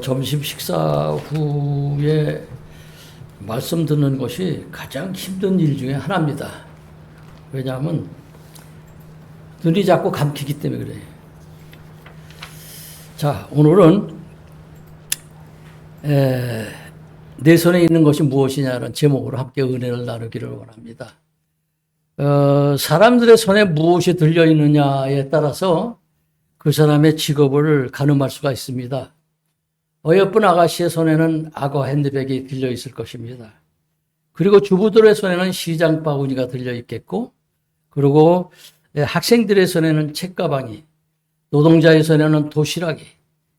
점심 식사 후에 말씀 듣는 것이 가장 힘든 일 중에 하나입니다. 왜냐하면 눈이 자꾸 감기기 때문에 그래요. 자, 오늘은 내 손에 있는 것이 무엇이냐는 제목으로 함께 은혜를 나누기를 원합니다. 사람들의 손에 무엇이 들려있느냐에 따라서 그 사람의 직업을 가늠할 수가 있습니다. 어여쁜 아가씨의 손에는 악어 핸드백이 들려있을 것입니다. 그리고 주부들의 손에는 시장 바구니가 들려있겠고, 그리고 학생들의 손에는 책가방이, 노동자의 손에는 도시락이,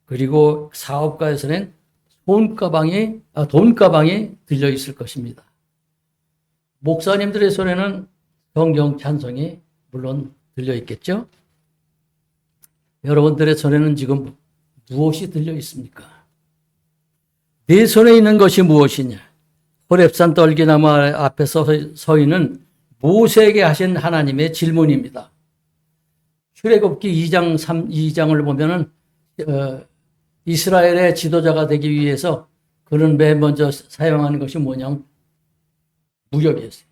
그리고 사업가의 손에는 돈가방이 들려있을 것입니다. 목사님들의 손에는 성경 찬송이 물론 들려있겠죠? 여러분들의 손에는 지금 무엇이 들려있습니까? 내 손에 있는 것이 무엇이냐? 호렙산 떨기나무 앞에 서 있는 모세에게 하신 하나님의 질문입니다. 출애굽기 2장을 보면은 이스라엘의 지도자가 되기 위해서 그는 맨 먼저 사용하는 것이 뭐냐면 무력이었어요.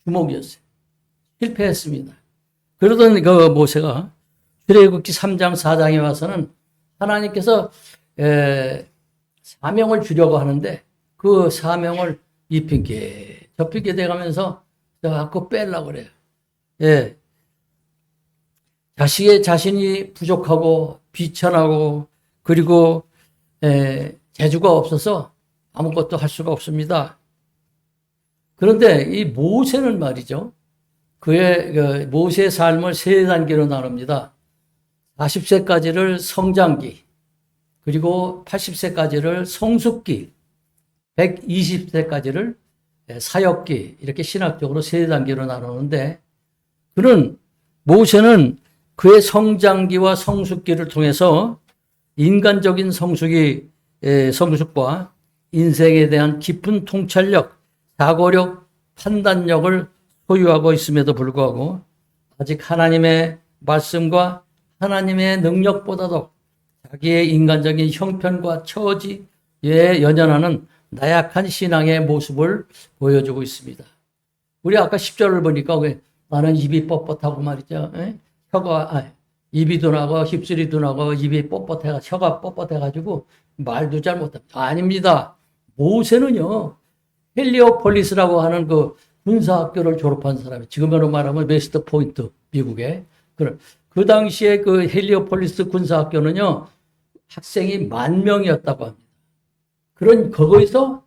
주먹이었어요. 실패했습니다. 그러던 그 모세가 출애굽기 3장 4장에 와서는 하나님께서 사명을 주려고 하는데 그 사명을 이 핑계 저 핑계 대가면서 자꾸 빼려고 그래요. 예. 자신이 부족하고 비천하고 그리고 재주가 없어서 아무것도 할 수가 없습니다. 그런데 이 모세는 말이죠. 그의 모세의 삶을 세 단계로 나눕니다. 40세까지를 성장기, 그리고 80세까지를 성숙기, 120세까지를 사역기, 이렇게 신학적으로 세 단계로 나누는데, 모세는 그의 성장기와 성숙기를 통해서 인간적인 성숙과 인생에 대한 깊은 통찰력, 사고력, 판단력을 소유하고 있음에도 불구하고 아직 하나님의 말씀과 하나님의 능력보다도 자기의 인간적인 형편과 처지에 연연하는 나약한 신앙의 모습을 보여주고 있습니다. 우리 아까 10절을 보니까 나는 입이 뻣뻣하고 말이죠. 입이 둔하고 힙술이 둔하고 입이 뻣뻣해가 혀가 뻣뻣해가지고 말도 잘 못합니다. 아닙니다. 모세는요 헬리오폴리스라고 하는 그 군사학교를 졸업한 사람이 지금으로 말하면 웨스트 포인트 미국에 그 당시에 그 헬리오폴리스 군사학교는요 학생이 10,000명이었다고 합니다. 거기서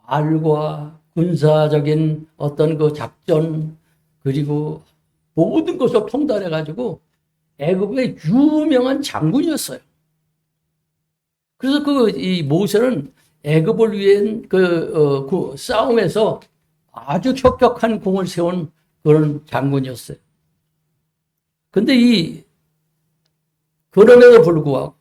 말과 군사적인 어떤 그 작전 그리고 모든 것을 통달해가지고 애국의 유명한 장군이었어요. 그래서 이 모세는 애굽을 위한 그 싸움에서 아주 혁혁한 공을 세운 그런 장군이었어요. 근데 그럼에도 불구하고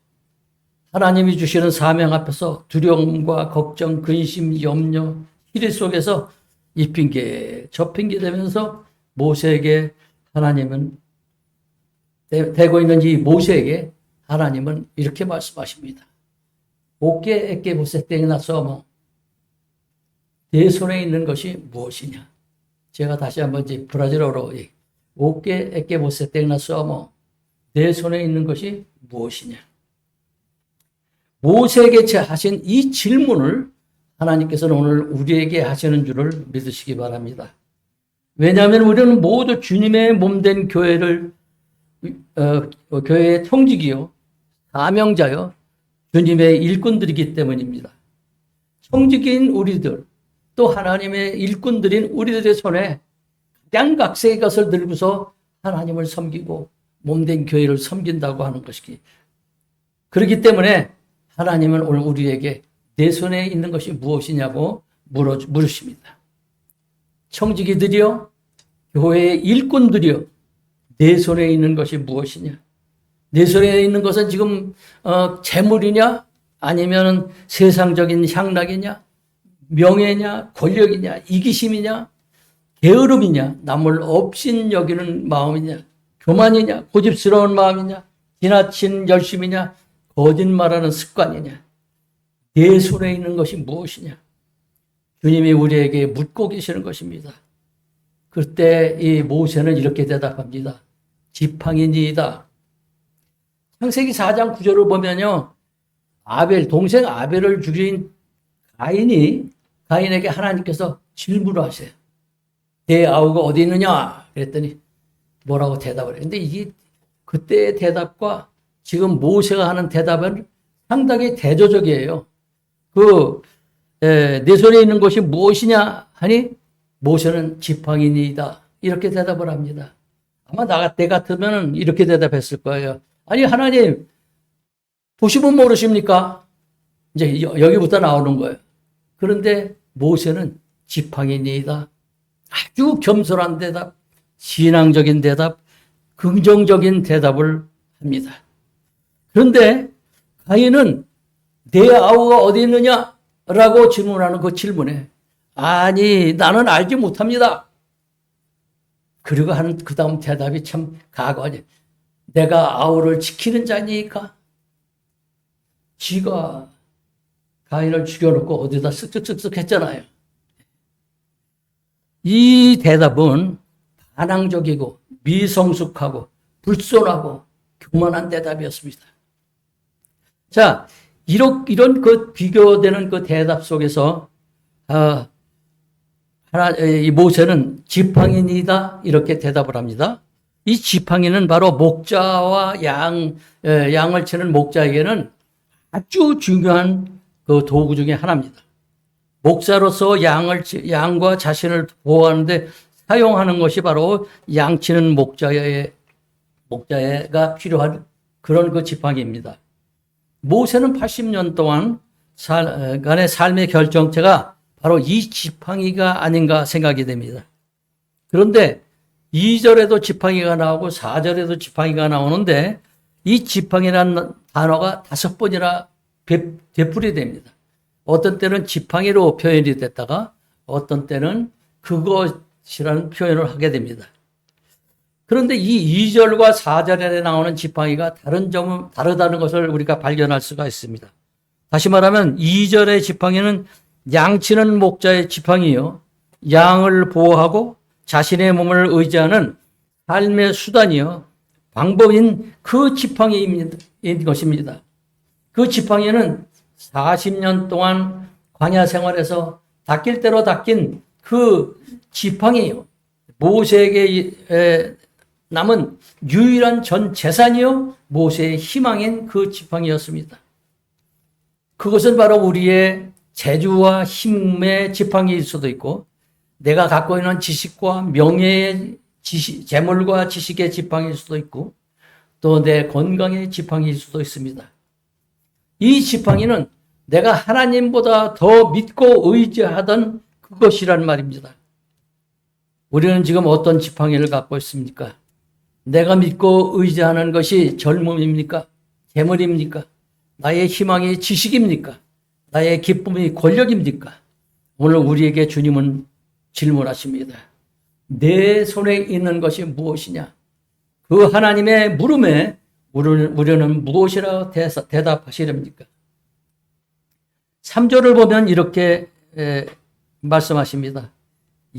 하나님이 주시는 사명 앞에서 두려움과 걱정, 근심, 염려, 희리 속에서 이 핑계, 저 핑계 대면서 모세에게 하나님은 되고 있는 이 모세에게 하나님은 이렇게 말씀하십니다. 옥게 에께 보세 땡나 써모 내 손에 있는 것이 무엇이냐? 제가 다시 한번 브라질어로 옥게 에께 보세 땡나 써모 내 손에 있는 것이 무엇이냐? 모세에게 하신 이 질문을 하나님께서는 오늘 우리에게 하시는 줄을 믿으시기 바랍니다. 왜냐하면 우리는 모두 주님의 몸된 교회의 총직이요, 사명자요, 주님의 일꾼들이기 때문입니다. 총직인 우리들, 또 하나님의 일꾼들인 우리들의 손에 가장 각세의 것을 들고서 하나님을 섬기고 몸된 교회를 섬긴다고 하는 것이기. 그렇기 때문에 하나님은 오늘 우리에게 내 손에 있는 것이 무엇이냐고 물으십니다. 청지기들이요, 교회의 일꾼들이요, 내 손에 있는 것이 무엇이냐? 내 손에 있는 것은 지금 재물이냐? 아니면 세상적인 향락이냐? 명예냐? 권력이냐? 이기심이냐? 게으름이냐? 남을 업신 여기는 마음이냐? 교만이냐? 고집스러운 마음이냐? 지나친 열심이냐? 거짓말하는 습관이냐? 내 손에 있는 것이 무엇이냐? 주님이 우리에게 묻고 계시는 것입니다. 그때 이 모세는 이렇게 대답합니다. 지팡이니이다. 창세기 4장 9절을 보면요. 동생 아벨을 죽인 가인에게 하나님께서 질문을 하세요. 내 아우가 어디 있느냐? 그랬더니 뭐라고 대답을 해요. 근데 이게 그때의 대답과 지금 모세가 하는 대답은 상당히 대조적이에요. 내 손에 있는 것이 무엇이냐 하니 모세는 지팡이니이다. 이렇게 대답을 합니다. 아마 때 같으면 이렇게 대답했을 거예요. 아니, 하나님, 보시면 모르십니까? 이제 여기부터 나오는 거예요. 그런데 모세는 지팡이니이다. 아주 겸손한 대답, 신앙적인 대답, 긍정적인 대답을 합니다. 그런데 가인은 내 아우가 어디 있느냐? 라고 질문하는 그 질문에 아니, 나는 알지 못합니다. 그리고 하는 그 다음 대답이 참 가관이에요. 내가 아우를 지키는 자니까? 지가 가인을 죽여놓고 어디다 쓱쓱쓱쓱 했잖아요. 이 대답은 반항적이고 미성숙하고 불손하고 교만한 대답이었습니다. 자, 이런 그 비교되는 그 대답 속에서 이 모세는 지팡이니다 이렇게 대답을 합니다. 이 지팡이는 바로 목자와 양을 치는 목자에게는 아주 중요한 그 도구 중에 하나입니다. 목자로서 양과 자신을 보호하는데 사용하는 것이 바로 양치는 목자가 필요한 그런 그 지팡이입니다. 모세는 80년 동안 간의 삶의 결정체가 바로 이 지팡이가 아닌가 생각이 됩니다. 그런데 2절에도 지팡이가 나오고 4절에도 지팡이가 나오는데 이 지팡이라는 단어가 5번이나 되풀이 됩니다. 어떤 때는 지팡이로 표현이 됐다가 어떤 때는 그것이라는 표현을 하게 됩니다. 그런데 이 2절과 4절에 나오는 지팡이가 다른 점은 다르다는 것을 우리가 발견할 수가 있습니다. 다시 말하면 2절의 지팡이는 양치는 목자의 지팡이요. 양을 보호하고 자신의 몸을 의지하는 삶의 수단이요. 방법인 그 지팡이인 것입니다. 그 지팡이는 40년 동안 광야 생활에서 닦일 대로 닦인 그 지팡이요. 모세에게 남은 유일한 전 재산이요. 모세의 희망인 그 지팡이였습니다. 그것은 바로 우리의 재주와 힘의 지팡이일 수도 있고 내가 갖고 있는 지식과 명예의 재물과 지식의 지팡이일 수도 있고 또 내 건강의 지팡이일 수도 있습니다. 이 지팡이는 내가 하나님보다 더 믿고 의지하던 그것이란 말입니다. 우리는 지금 어떤 지팡이를 갖고 있습니까? 내가 믿고 의지하는 것이 젊음입니까? 재물입니까? 나의 희망이 지식입니까? 나의 기쁨이 권력입니까? 오늘 우리에게 주님은 질문하십니다. 내 손에 있는 것이 무엇이냐? 그 하나님의 물음에 우리는 무엇이라 대답하시렵니까? 3절을 보면 이렇게 말씀하십니다.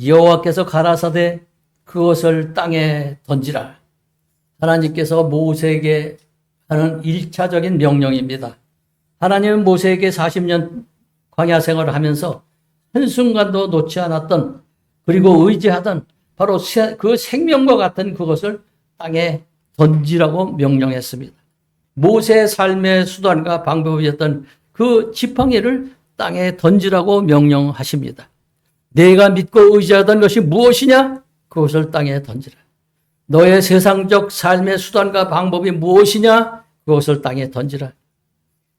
여호와께서 가라사대 그것을 땅에 던지라. 하나님께서 모세에게 하는 1차적인 명령입니다. 하나님은 모세에게 40년 광야 생활을 하면서 한순간도 놓지 않았던 그리고 의지하던 바로 그 생명과 같은 그것을 땅에 던지라고 명령했습니다. 모세의 삶의 수단과 방법이었던 그 지팡이를 땅에 던지라고 명령하십니다. 내가 믿고 의지하던 것이 무엇이냐? 그것을 땅에 던지라. 너의 세상적 삶의 수단과 방법이 무엇이냐? 그것을 땅에 던지라.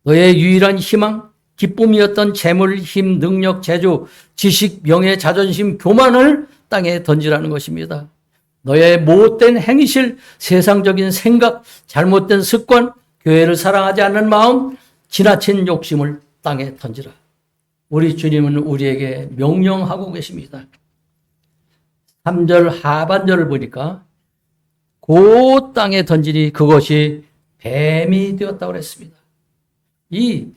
너의 유일한 희망, 기쁨이었던 재물, 힘, 능력, 재주, 지식, 명예, 자존심, 교만을 땅에 던지라는 것입니다. 너의 못된 행실, 세상적인 생각, 잘못된 습관, 교회를 사랑하지 않는 마음, 지나친 욕심을 땅에 던지라. 우리 주님은 우리에게 명령하고 계십니다. 3절 하반절을 보니까 그 땅에 던지니 그것이 뱀이 되었다고 그랬습니다. 이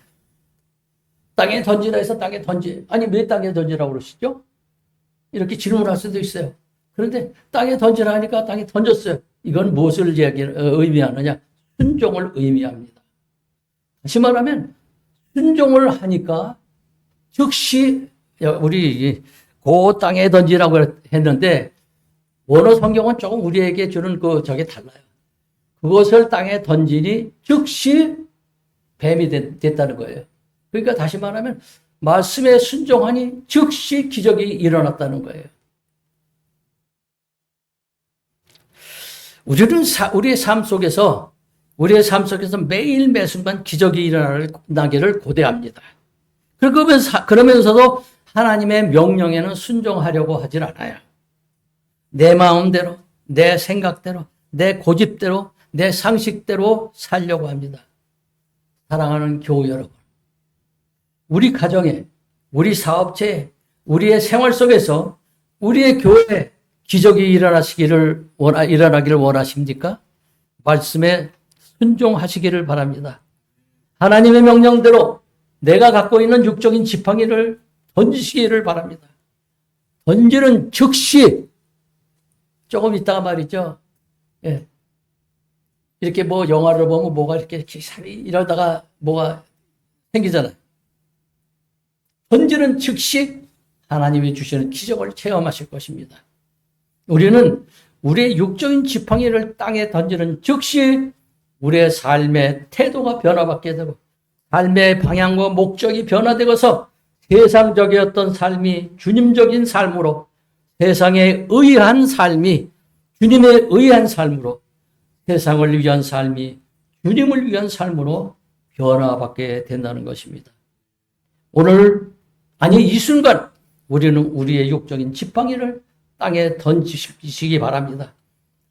땅에 던지라 해서 땅에 던지. 아니, 왜 땅에 던지라고 그러시죠? 이렇게 질문할 수도 있어요. 그런데 땅에 던지라 하니까 땅에 던졌어요. 이건 무엇을 의미하느냐? 순종을 의미합니다. 다시 말하면 순종을 하니까 즉시 우리 그 땅에 던지라고 했는데 원어 성경은 조금 우리에게 주는 저게 달라요. 그것을 땅에 던지니 즉시 뱀이 됐다는 거예요. 그러니까 다시 말하면 말씀에 순종하니 즉시 기적이 일어났다는 거예요. 우리는 우리의 삶 속에서 매일 매순간 기적이 일어나기를 고대합니다. 그러면서도 하나님의 명령에는 순종하려고 하질 않아요. 내 마음대로, 내 생각대로, 내 고집대로, 내 상식대로 살려고 합니다. 사랑하는 교우 여러분, 우리 가정에, 우리 사업체에, 우리의 생활 속에서 우리의 교회에 기적이 일어나기를 원하십니까? 말씀에 순종하시기를 바랍니다. 하나님의 명령대로 내가 갖고 있는 육적인 지팡이를 던지시기를 바랍니다. 던지는 즉시 조금 있다가 말이죠. 예. 이렇게 뭐 영화를 보면 뭐가 이렇게 이러다가 뭐가 생기잖아요. 던지는 즉시 하나님이 주시는 기적을 체험하실 것입니다. 우리는 우리의 육적인 지팡이를 땅에 던지는 즉시 우리의 삶의 태도가 변화받게 되고 삶의 방향과 목적이 변화되어서 세상적이었던 삶이 주님적인 삶으로 세상에 의한 삶이 주님에 의한 삶으로 세상을 위한 삶이 주님을 위한 삶으로 변화받게 된다는 것입니다. 이 순간 우리는 우리의 육적인 지팡이를 땅에 던지시기 바랍니다.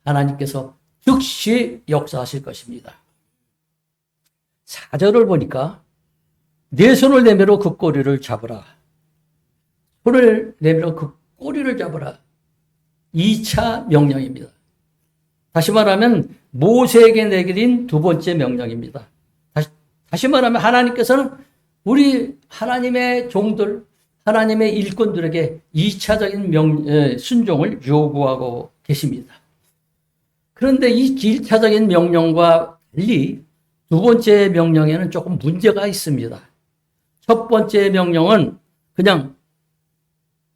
하나님께서 즉시 역사하실 것입니다. 4절을 보니까 내 손을 내밀어 그 꼬리를 잡으라. 손을 내밀어 그 꼬리를 잡으라. 2차 명령입니다. 다시 말하면 모세에게 내린 두 번째 명령입니다. 다시 말하면 하나님께서는 우리 하나님의 종들, 하나님의 일꾼들에게 2차적인 순종을 요구하고 계십니다. 그런데 이 1차적인 명령과 달리 두 번째 명령에는 조금 문제가 있습니다. 첫 번째 명령은 그냥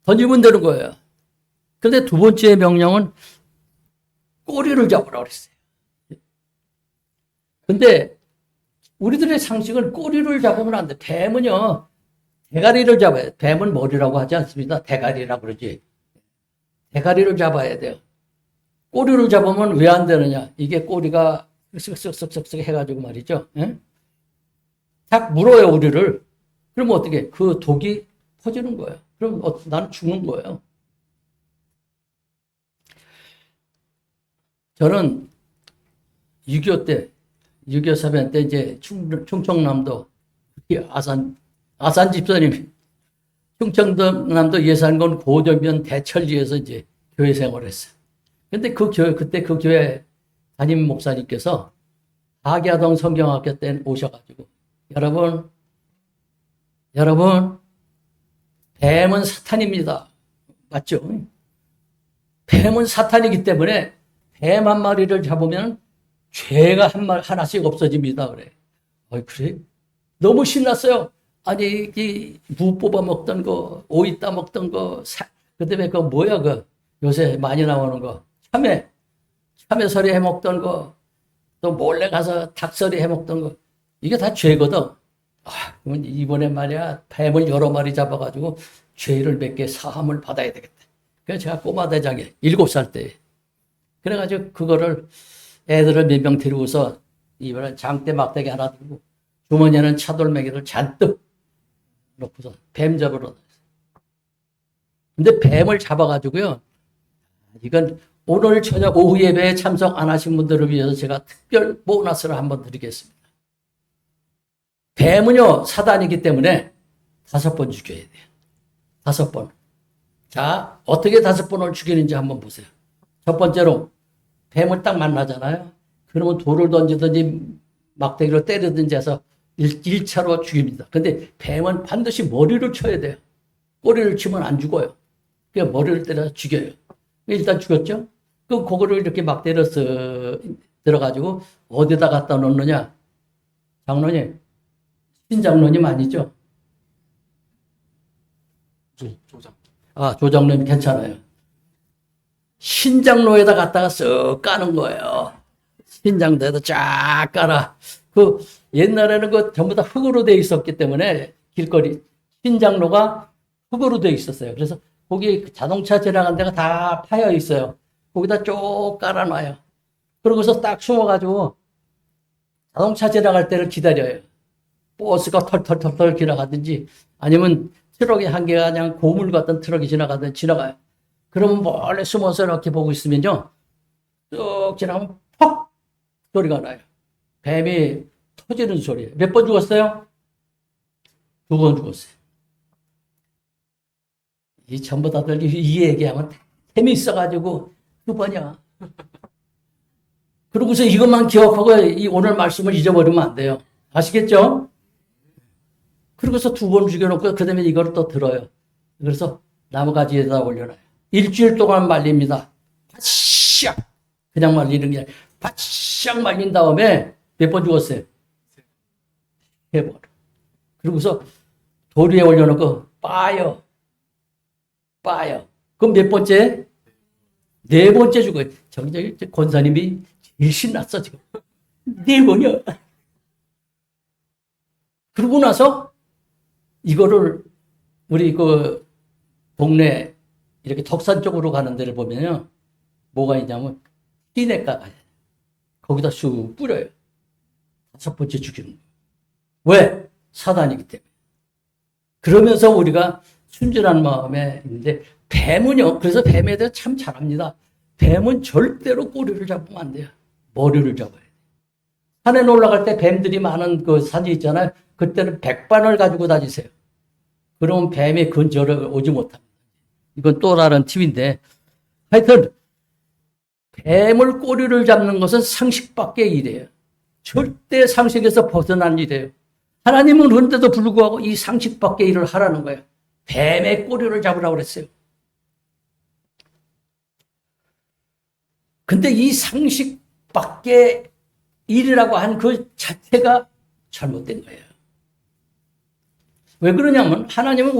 던지면 되는 거예요. 그런데 두 번째 명령은 꼬리를 잡으라고 그랬어요. 근데 우리들의 상식은 꼬리를 잡으면 안 돼. 뱀은요, 대가리를 잡아야 돼. 뱀은 머리라고 하지 않습니다. 대가리라고 그러지. 대가리를 잡아야 돼요. 꼬리를 잡으면 왜 안 되느냐. 이게 꼬리가 쓱쓱쓱쓱쓱 해가지고 말이죠. 예? 딱 물어요, 우리를. 그러면 어떻게? 그 독이 퍼지는 거예요. 그럼 나는 죽는 거예요. 저는 6.25 사변 때 이제 충청남도 아산 집사님이 충청남도 예산군 고전면 대철리에서 이제 교회 생활을 했어요. 근데 그때 그 교회 담임 목사님께서 하계동 성경학교 때 오셔가지고 여러분 뱀은 사탄입니다. 맞죠? 뱀은 사탄이기 때문에 뱀 한 마리를 잡으면 죄가 하나씩 없어집니다. 그래. 그래? 너무 신났어요. 아니, 무 뽑아 먹던 거, 오이 따 먹던 거, 그 다음에 그거 뭐야, 요새 많이 나오는 거. 참외서리 해 먹던 거, 또 몰래 가서 닭서리 해 먹던 거. 이게 다 죄거든. 그러면 이번에 말이야, 뱀을 여러 마리 잡아가지고 죄를 몇 개 사함을 받아야 되겠다. 그래서 제가 꼬마 대장에 7살 때. 그래가지고 그거를 애들을 몇 명 데리고서 이번에 장대 막대기 하나 들고 주머니에는 차돌매기를 잔뜩 놓고서 뱀 잡으러. 근데 뱀을 잡아가지고요. 이건 오늘 저녁 오후 예배에 참석 안 하신 분들을 위해서 제가 특별 보너스를 한번 드리겠습니다. 뱀은요, 사단이기 때문에 5번 죽여야 돼요. 5번. 자, 어떻게 5번을 죽이는지 한번 보세요. 첫 번째로, 뱀을 딱 만나잖아요. 그러면 돌을 던지든지 막대기로 때리든지 해서 일차로 죽입니다. 근데 뱀은 반드시 머리를 쳐야 돼요. 꼬리를 치면 안 죽어요. 그냥 머리를 때려서 죽여요. 일단 죽였죠? 그거를 이렇게 막 때려서 들어가지고 어디다 갖다 놓느냐? 장로님, 신장로님 아니죠? 조장. 아, 조장로님 괜찮아요. 신장로에다 갖다가 쓱 까는 거예요. 신장로에다 쫙 깔아. 그 옛날에는 그 전부 다 흙으로 돼 있었기 때문에 길거리 신장로가 흙으로 돼 있었어요. 그래서 거기 자동차 지나간 데가 다 파여 있어요. 거기다 쭉 깔아놔요. 그러고서 딱 숨어가지고 자동차 지나갈 때를 기다려요. 버스가 털털털털 지나가든지 아니면 트럭이 한 개가 그냥 고물 같은 트럭이 지나가든 지나가요. 그러면 몰래 숨어서 이렇게 보고 있으면요. 쭉 지나가면 퍽! 소리가 나요. 뱀이 터지는 소리예요. 몇 번 죽었어요? 2번 죽었어요. 이 전부 다들 이 얘기하면 재미있어가지고 2번이야. 그러고서 이것만 기억하고 이 오늘 말씀을 잊어버리면 안 돼요. 아시겠죠? 그러고서 2번 죽여놓고 그 다음에 이걸 또 들어요. 그래서 나무가지에다 올려놔요. 일주일 동안 말립니다. 바싹 그냥 말리는 게 아니라 바싹 말린 다음에 몇 번 죽었어요? 3번. 그러고서 돌 위에 올려놓고 빠요. 그럼 몇 번째? 4번째 죽어요. 저기 권사님이 제일 신났어 지금. 4번이요. 그러고 나서 이거를 우리 그 동네 이렇게 덕산 쪽으로 가는 데를 보면요. 뭐가 있냐면 시내가가 거기다 쑥 뿌려요. 5번째 죽이는 거예요. 왜? 사단이기 때문에. 그러면서 우리가 순전한 마음에 있는데 뱀은요. 그래서 뱀에 대해 참 잘합니다. 뱀은 절대로 꼬리를 잡으면 안 돼요. 머리를 잡아야 돼요. 산에 올라갈 때 뱀들이 많은 그 산이 있잖아요. 그때는 백반을 가지고 다니세요. 그러면 뱀이 근처를 오지 못합니다. 이건 또 다른 팁인데 하여튼 뱀을 꼬리를 잡는 것은 상식 밖의 일이에요. 절대 상식에서 벗어난 일이에요. 하나님은 그런데도 불구하고 이 상식 밖의 일을 하라는 거예요. 뱀의 꼬리를 잡으라고 그랬어요. 근데 이 상식 밖의 일이라고 한 그 자체가 잘못된 거예요. 왜 그러냐면 하나님은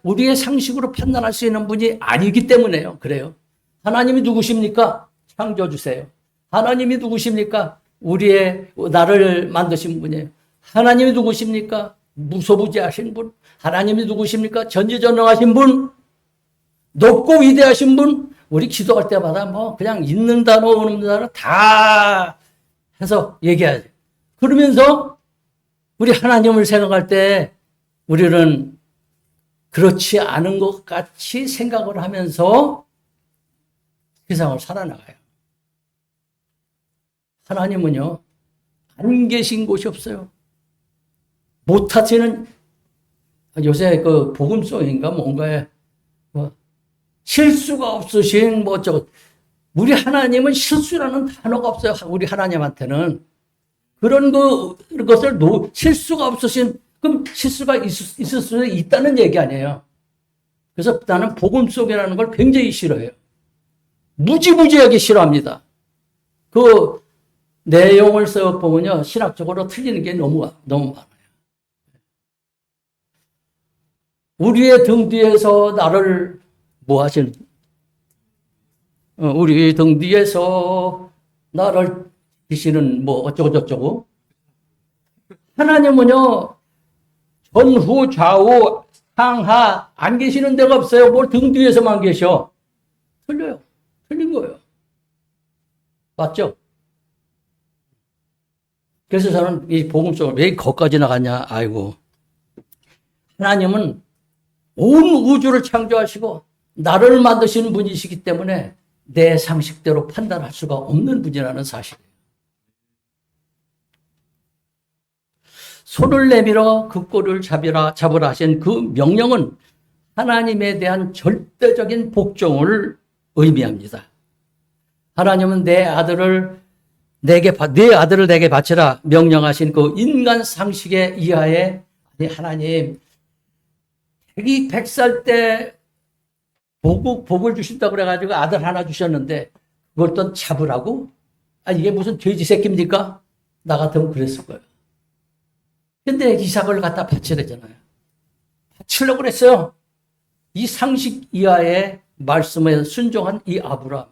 우리의 상식으로 판단할 수 있는 분이 아니기 때문에요. 그래요. 하나님이 누구십니까? 창조주세요. 하나님이 누구십니까? 나를 만드신 분이에요. 하나님이 누구십니까? 무소부지하신 분. 하나님이 누구십니까? 전지전능하신 분. 높고 위대하신 분. 우리 기도할 때마다 뭐 그냥 있는 단어 없는 단어 다 해서 얘기하죠. 그러면서 우리 하나님을 생각할 때 우리는 그렇지 않은 것 같이 생각을 하면서 세상을 살아나가요. 하나님은요, 안 계신 곳이 없어요. 못하시는, 요새 그 복음송인가 뭔가에, 뭐 실수가 없으신 뭐 어쩌고. 우리 하나님은 실수라는 단어가 없어요. 우리 하나님한테는. 그런 것을 실수가 없으신, 그럼 실수가 있을 수 있다는 얘기 아니에요. 그래서 나는 복음송이라는 걸 굉장히 싫어해요. 무지무지하게 싫어합니다. 그 내용을 써보면요. 신학적으로 틀리는 게 너무 많아요. 우리의 등 뒤에서 나를 뭐 하시는, 우리 등 뒤에서 나를 지시는 뭐 어쩌고저쩌고. 하나님은요, 전후, 좌우, 상하 안 계시는 데가 없어요. 뭘 등 뒤에서만 계셔. 틀려요. 틀린 거예요. 맞죠? 그래서 저는 이 복음성을 왜 거기까지 나갔냐. 아이고. 하나님은 온 우주를 창조하시고 나를 만드시는 분이시기 때문에 내 상식대로 판단할 수가 없는 분이라는 사실이에요. 손을 내밀어 그 꼬리를 잡으라 하신 그 명령은 하나님에 대한 절대적인 복종을 의미합니다. 하나님은 내 아들을 네 아들을 내게 바치라 명령하신 그 인간 상식의 이하에, 아니, 하나님, 자기 100살 때 복을 주신다고 그래가지고 아들 하나 주셨는데, 그걸 또 잡으라고? 아, 이게 무슨 돼지 새끼입니까? 나 같으면 그랬을 거예요. 근데 이삭을 갖다 바치래잖아요. 바치려고 그랬어요. 이 상식 이하의 말씀에 순종한 이 아브람.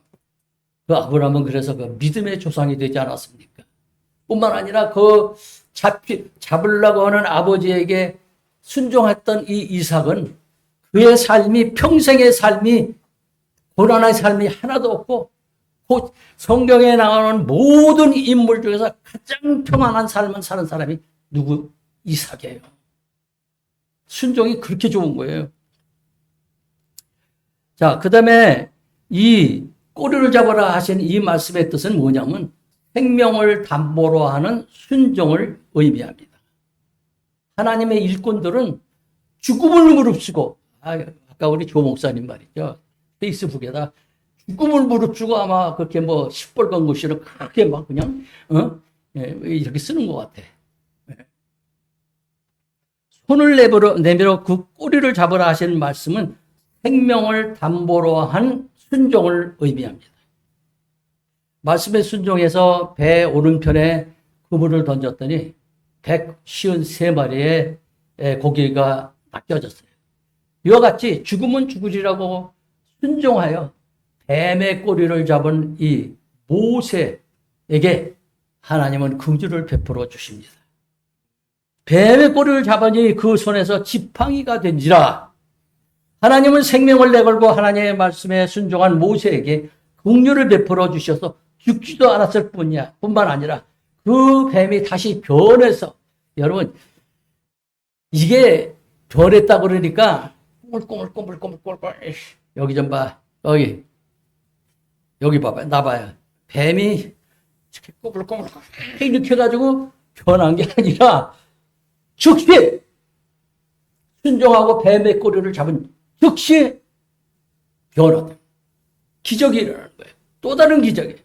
그 아브람은 그래서 그 믿음의 조상이 되지 않았습니까? 뿐만 아니라 그 잡으려고 하는 아버지에게 순종했던 이 이삭은 그의 삶이, 평생의 삶이, 고난의 삶이 하나도 없고, 성경에 나오는 모든 인물 중에서 가장 평안한 삶을 사는 사람이 누구? 이삭이에요. 순종이 그렇게 좋은 거예요. 자, 그 다음에 이 꼬리를 잡아라 하신 이 말씀의 뜻은 뭐냐면 생명을 담보로 하는 순종을 의미합니다. 하나님의 일꾼들은 죽음을 무릅쓰고, 아까 우리 조 목사님 말이죠. 페이스북에다 죽음을 무릅쓰고 아마 그렇게 뭐 시뻘건 글씨를 그렇게 막 그냥, 이렇게 쓰는 것 같아. 손을 내밀어 그 꼬리를 잡으라 하시는 말씀은 생명을 담보로 한 순종을 의미합니다. 말씀의 순종에서 배 오른편에 그물을 던졌더니 153마리의 고기가 낚여졌어요. 이와 같이 죽으면 죽으리라고 순종하여 뱀의 꼬리를 잡은 이 모세에게 하나님은 긍휼을 베풀어 주십니다. 뱀의 꼬리를 잡으니 그 손에서 지팡이가 된지라. 하나님은 생명을 내걸고 하나님의 말씀에 순종한 모세에게 긍휼을 베풀어 주셔서 죽지도 않았을 뿐만 아니라 그 뱀이 다시 변해서, 여러분, 이게 변했다고 그러니까 꼬물꼬물꼬물꼬물꼬물, 여기 좀 봐. 여기 봐봐요. 나 봐요. 뱀이 꼬물꼬물 이렇게 해가지고 변한 게 아니라 즉시 순종하고 뱀의 꼬리를 잡은 즉시 변화돼요. 기적이 일어나는 거예요. 또 다른 기적이에요.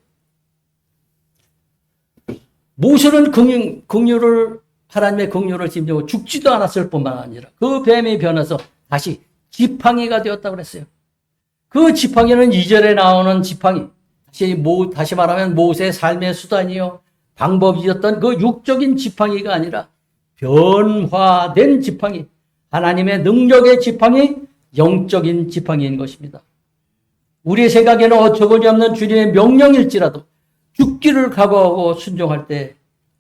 모세는 하나님의 긍휼을 힘주고 죽지도 않았을 뿐만 아니라 그 뱀이 변해서 다시 지팡이가 되었다고 그랬어요. 그 지팡이는 2절에 나오는 지팡이, 다시 말하면 모세의 삶의 수단이요, 방법이었던 그 육적인 지팡이가 아니라 변화된 지팡이, 하나님의 능력의 지팡이, 영적인 지팡이인 것입니다. 우리의 생각에는 어처구니없는 주님의 명령일지라도 죽기를 각오하고 순종할 때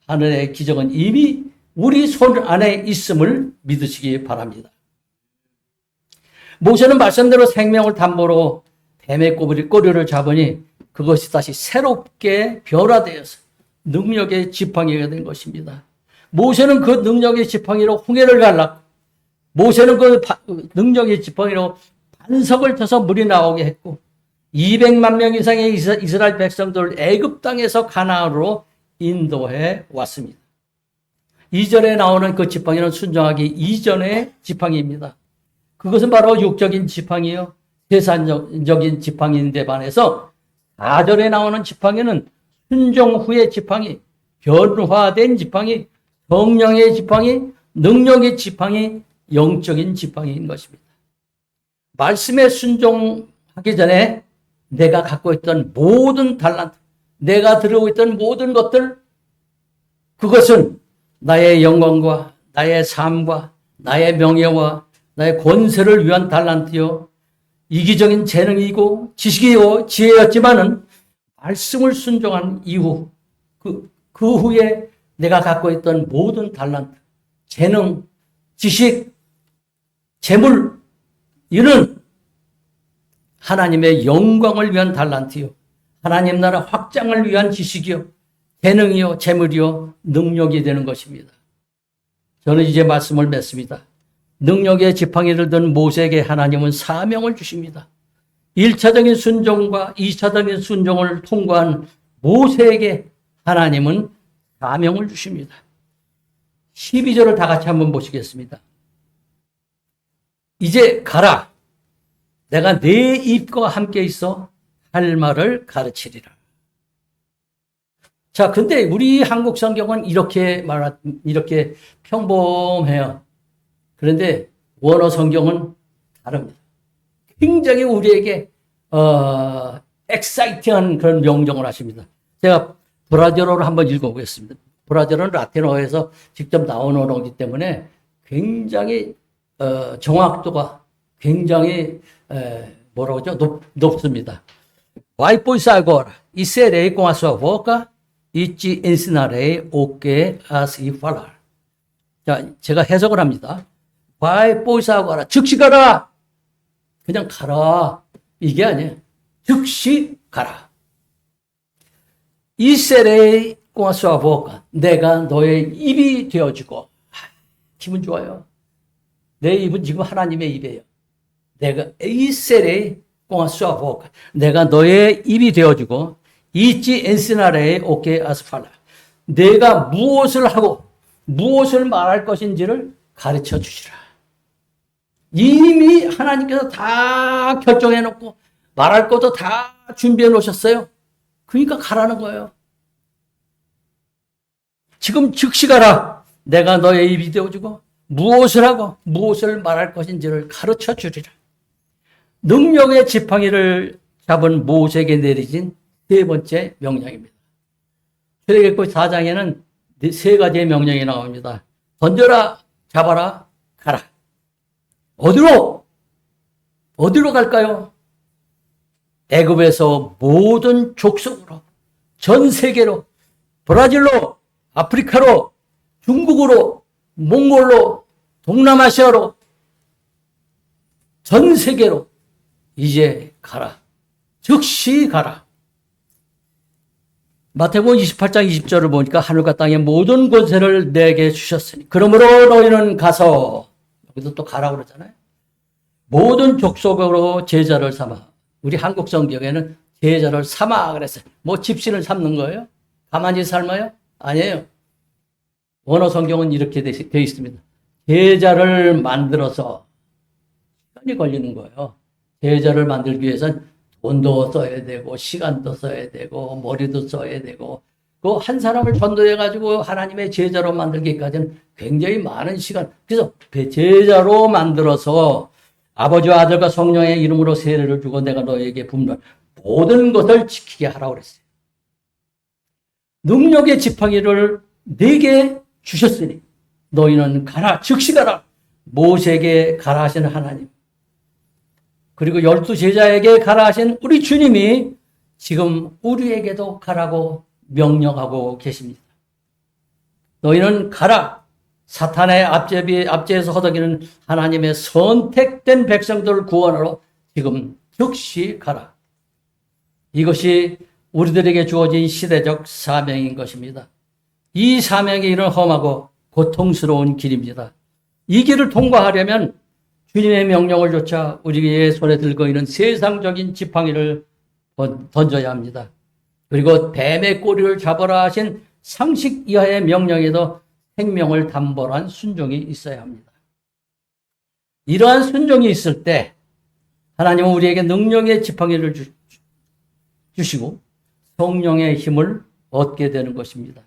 하늘의 기적은 이미 우리 손 안에 있음을 믿으시기 바랍니다. 모세는 말씀대로 생명을 담보로 뱀의 꼬리를 잡으니 그것이 다시 새롭게 변화되어서 능력의 지팡이가 된 것입니다. 모세는 그 능력의 지팡이로 홍해를 갈랐고, 모세는 그 능력의 지팡이로 반석을 쳐서 물이 나오게 했고, 200만 명 이상의 이스라엘 백성들을 애굽 땅에서 가나안으로 인도해 왔습니다. 2절에 나오는 그 지팡이는 순종하기 이전의 지팡이입니다. 그것은 바로 육적인 지팡이요, 세상적인 지팡이인데 반해서 4절에 나오는 지팡이는 순종 후의 지팡이, 변화된 지팡이, 성령의 지팡이, 능력의 지팡이, 영적인 지팡이인 것입니다. 말씀에 순종하기 전에 내가 갖고 있던 모든 달란트, 내가 들고 있던 모든 것들, 그것은 나의 영광과 나의 삶과 나의 명예와 나의 권세를 위한 달란트요, 이기적인 재능이고 지식이요 지혜였지만은 말씀을 순종한 이후 그 후에 내가 갖고 있던 모든 달란트, 재능, 지식, 재물, 이는 하나님의 영광을 위한 달란트요, 하나님 나라 확장을 위한 지식이요, 재능이요, 재물이요, 능력이 되는 것입니다. 저는 이제 말씀을 맺습니다. 능력의 지팡이를 든 모세에게 하나님은 사명을 주십니다. 1차적인 순종과 2차적인 순종을 통과한 모세에게 하나님은 사명을 주십니다. 12절을 다 같이 한번 보시겠습니다. 이제 가라. 내가 네 입과 함께 있어 할 말을 가르치리라. 자, 근데 우리 한국 성경은 이렇게 평범해요. 그런데 원어 성경은 다릅니다. 굉장히 우리에게, 엑사이팅한 그런 명령을 하십니다. 제가 브라질어를 한번 읽어보겠습니다. 브라질어는 라틴어에서 직접 나온 언어이기 때문에 굉장히, 정확도가 굉장히, 뭐라고 하죠? 높습니다. Vai pois agora, e serei com a sua boca, e te ensinarei o que has de falar. 자, 제가 해석을 합니다. Vai pois agora, 즉시 가라! 그냥 가라. 이게 아니에요. 즉시 가라. E serei com a sua boca. 내가 너의 입이 되어주고. 기분 좋아요. 내 입은 지금 하나님의 입이에요. 내가 e serei com a sua boca. 내가 너의 입이 되어주고. E te ensinarei o que has falar. 내가 무엇을 하고 무엇을 말할 것인지를 가르쳐 주시라. 이미 하나님께서 다 결정해 놓고 말할 것도 다 준비해 놓으셨어요. 그러니까 가라는 거예요. 지금 즉시 가라. 내가 너의 입이 되어주고 무엇을 하고 무엇을 말할 것인지를 가르쳐 주리라. 능력의 지팡이를 잡은 모세에게 내리진 세 번째 명령입니다. 출애굽기 4장에는 세 가지의 명령이 나옵니다. 던져라, 잡아라, 가라. 어디로 갈까요? 애굽에서 모든 족속으로, 전 세계로, 브라질로, 아프리카로, 중국으로, 몽골로, 동남아시아로, 전 세계로 이제 가라. 즉시 가라. 마태복음 28장 20절을 보니까 하늘과 땅의 모든 권세를 내게 주셨으니 그러므로 너희는 가서, 여기도 또 가라고 그러잖아요. 모든 족속으로 제자를 삼아. 우리 한국 성경에는 제자를 삼아 그랬어요. 뭐 집신을 삼는 거예요? 가만히 삶아요? 아니에요. 원어 성경은 이렇게 되어 있습니다. 제자를 만들어서 시간이 걸리는 거예요. 제자를 만들기 위해서는 돈도 써야 되고 시간도 써야 되고 머리도 써야 되고 그 한 사람을 전도해가지고 하나님의 제자로 만들기까지는 굉장히 많은 시간. 그래서 제자로 만들어서 아버지와 아들과 성령의 이름으로 세례를 주고 내가 너에게 분별 모든 것을 지키게 하라고 그랬어요. 능력의 지팡이를 내게 주셨으니 너희는 가라, 즉시 가라. 모세에게 가라 하시는 하나님. 그리고 12 제자에게 가라 하신 우리 주님이 지금 우리에게도 가라고 명령하고 계십니다. 너희는 가라. 사탄의 압제에서 허덕이는 하나님의 선택된 백성들을 구원하러 지금 즉시 가라. 이것이 우리들에게 주어진 시대적 사명인 것입니다. 이 사명의 일은 험하고 고통스러운 길입니다. 이 길을 통과하려면 주님의 명령을 좇아 우리의 손에 들고 있는 세상적인 지팡이를 던져야 합니다. 그리고 뱀의 꼬리를 잡아라 하신 상식 이하의 명령에도 생명을 담보한 순종이 있어야 합니다. 이러한 순종이 있을 때 하나님은 우리에게 능력의 지팡이를 주시고 성령의 힘을 얻게 되는 것입니다.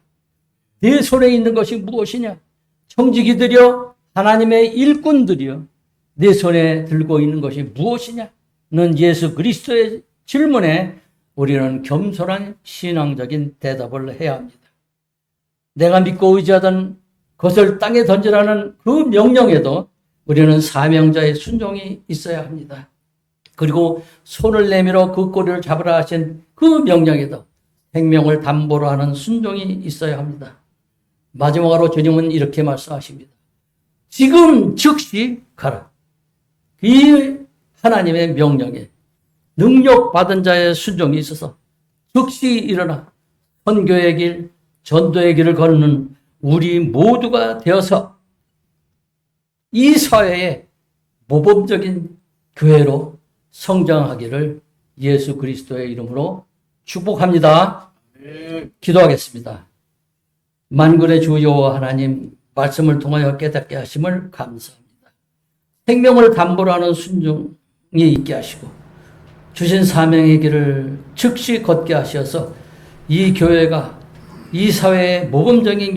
내 손에 있는 것이 무엇이냐? 청지기들이여, 하나님의 일꾼들이여, 내 손에 들고 있는 것이 무엇이냐?는 예수 그리스도의 질문에 우리는 겸손한 신앙적인 대답을 해야 합니다. 내가 믿고 의지하던 것을 땅에 던지라는 그 명령에도 우리는 사명자의 순종이 있어야 합니다. 그리고 손을 내밀어 그 꼬리를 잡으라 하신 그 명령에도 생명을 담보로 하는 순종이 있어야 합니다. 마지막으로 주님은 이렇게 말씀하십니다. 지금 즉시 가라. 이 하나님의 명령에 능력받은 자의 순종이 있어서 즉시 일어나 선교의 길, 전도의 길을 걷는 우리 모두가 되어서 이 사회의 모범적인 교회로 성장하기를 예수 그리스도의 이름으로 축복합니다. 기도하겠습니다. 만군의 주 여호와 하나님, 말씀을 통하여 깨닫게 하심을 감사합니다. 생명을 담보로 하는 순종이 있게 하시고 주신 사명의 길을 즉시 걷게 하셔서 이 교회가 이 사회의 모범적인